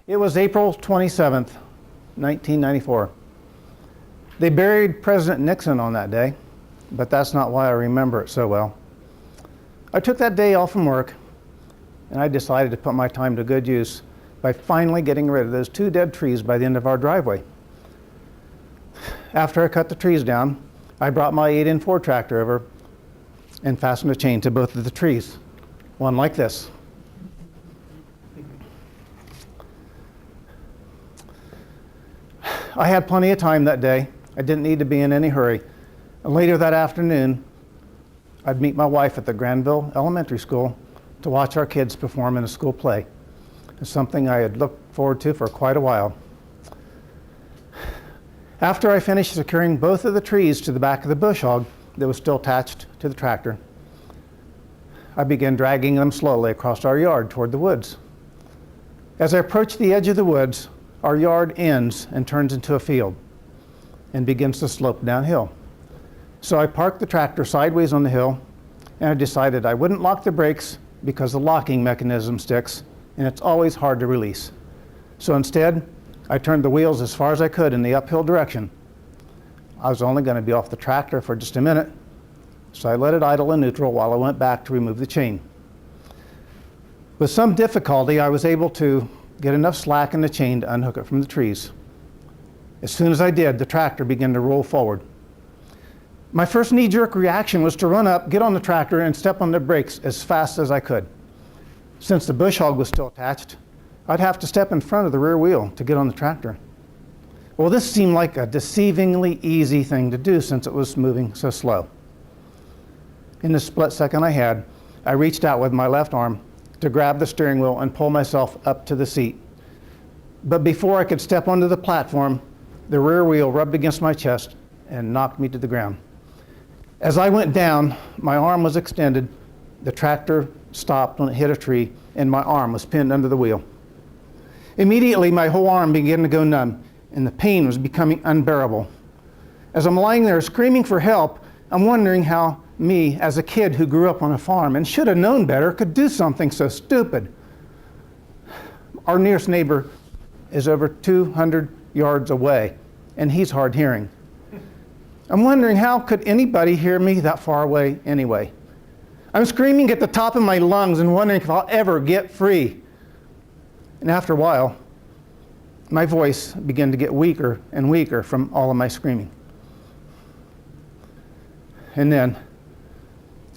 It was April 27th, 1994. They buried President Nixon on that day, but that's not why I remember it so well. I took that day off from work, and I decided to put my time to good use by finally getting rid of those 2 dead trees by the end of our driveway. After I cut the trees down, I brought my 8-in Ford tractor over and fastened a chain to both of the trees, one like this. I had plenty of time that day. I didn't need to be in any hurry. And later that afternoon, I'd meet my wife at the Granville Elementary School to watch our kids perform in a school play. It's something I had looked forward to for quite a while. After I finished securing both of the trees to the back of the bush hog that was still attached to the tractor, I began dragging them slowly across our yard toward the woods. As I approached the edge of the woods, our yard ends and turns into a field and begins to slope downhill. So I parked the tractor sideways on the hill, and I decided I wouldn't lock the brakes because the locking mechanism sticks and it's always hard to release. So instead, I turned the wheels as far as I could in the uphill direction. I was only going to be off the tractor for just a minute, so I let it idle in neutral while I went back to remove the chain. With some difficulty, I was able to get enough slack in the chain to unhook it from the trees. As soon as I did, the tractor began to roll forward. My first knee-jerk reaction was to run up, get on the tractor, and step on the brakes as fast as I could. Since the bush hog was still attached, I'd have to step in front of the rear wheel to get on the tractor. Well, this seemed like a deceivingly easy thing to do since it was moving so slow. In the split second I had, I reached out with my left arm to grab the steering wheel and pull myself up to the seat. But before I could step onto the platform, the rear wheel rubbed against my chest and knocked me to the ground. As I went down, my arm was extended, the tractor stopped when it hit a tree, and my arm was pinned under the wheel. Immediately, my whole arm began to go numb, and the pain was becoming unbearable. As I'm lying there screaming for help, I'm wondering how me, as a kid who grew up on a farm and should have known better, could do something so stupid. Our nearest neighbor is over 200 yards away, and he's hard hearing. I'm wondering how could anybody hear me that far away anyway? I'm screaming at the top of my lungs and wondering if I'll ever get free. And after a while, my voice began to get weaker and weaker from all of my screaming. And then,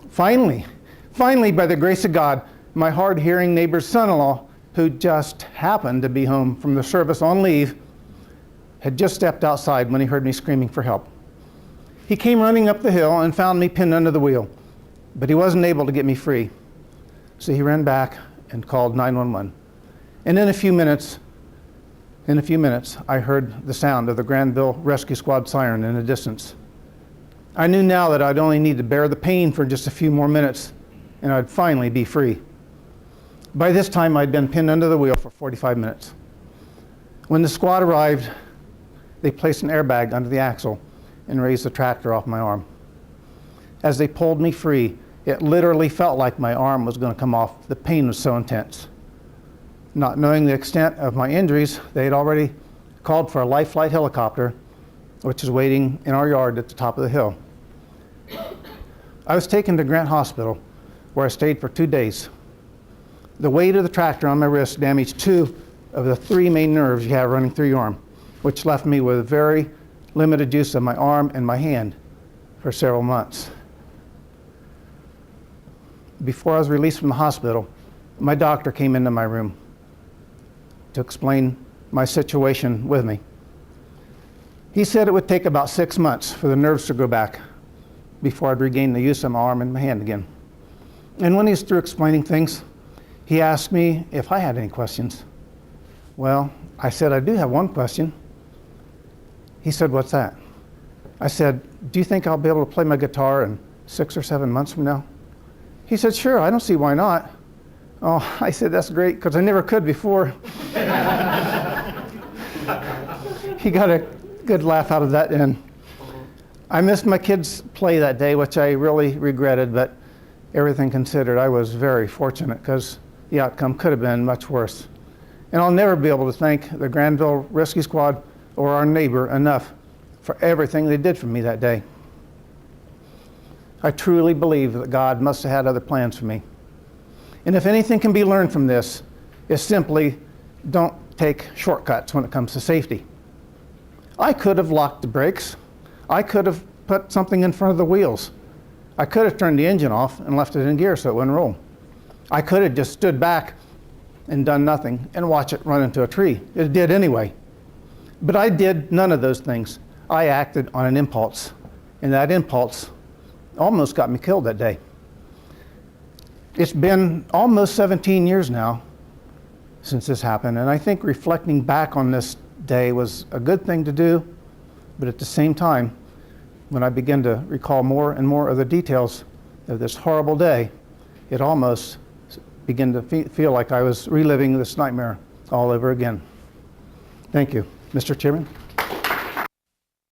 finally, by the grace of God, my hard-hearing neighbor's son-in-law, who just happened to be home from the service on leave, had just stepped outside when he heard me screaming for help. He came running up the hill and found me pinned under the wheel, but he wasn't able to get me free. So he ran back and called 911. And in a few minutes, I heard the sound of the Granville Rescue Squad siren in the distance. I knew now that I'd only need to bear the pain for just a few more minutes, and I'd finally be free. By this time, I'd been pinned under the wheel for 45 minutes. When the squad arrived, they placed an airbag under the axle and raised the tractor off my arm. As they pulled me free, it literally felt like my arm was going to come off. The pain was so intense. Not knowing the extent of my injuries, they had already called for a life flight helicopter, which is waiting in our yard at the top of the hill. I was taken to Grant Hospital, where I stayed for 2 days. The weight of the tractor on my wrist damaged 2 of the 3 main nerves you have running through your arm, which left me with very limited use of my arm and my hand for several months. Before I was released from the hospital, my doctor came into my room to explain my situation with me. He said it would take about 6 months for the nerves to grow back before I'd regain the use of my arm and my hand again. And when he was through explaining things, he asked me if I had any questions. Well, I said, I do have one question. He said, what's that? I said, do you think I'll be able to play my guitar in 6 or 7 months from now? He said, sure, I don't see why not. Oh, I said, that's great, because I never could before. He got a good laugh out of that, and I missed my kids' play that day, which I really regretted, but everything considered, I was very fortunate, because the outcome could have been much worse. And I'll never be able to thank the Granville Rescue Squad or our neighbor enough for everything they did for me that day. I truly believe that God must have had other plans for me. And if anything can be learned from this, is simply don't take shortcuts when it comes to safety. I could have locked the brakes. I could have put something in front of the wheels. I could have turned the engine off and left it in gear so it wouldn't roll. I could have just stood back and done nothing and watch it run into a tree. It did anyway. But I did none of those things. I acted on an impulse, and that impulse almost got me killed that day. It's been almost 17 years now since this happened, and I think reflecting back on this day was a good thing to do, but at the same time, when I begin to recall more and more of the details of this horrible day, it almost began to feel like I was reliving this nightmare all over again. Thank you, Mr. Chairman.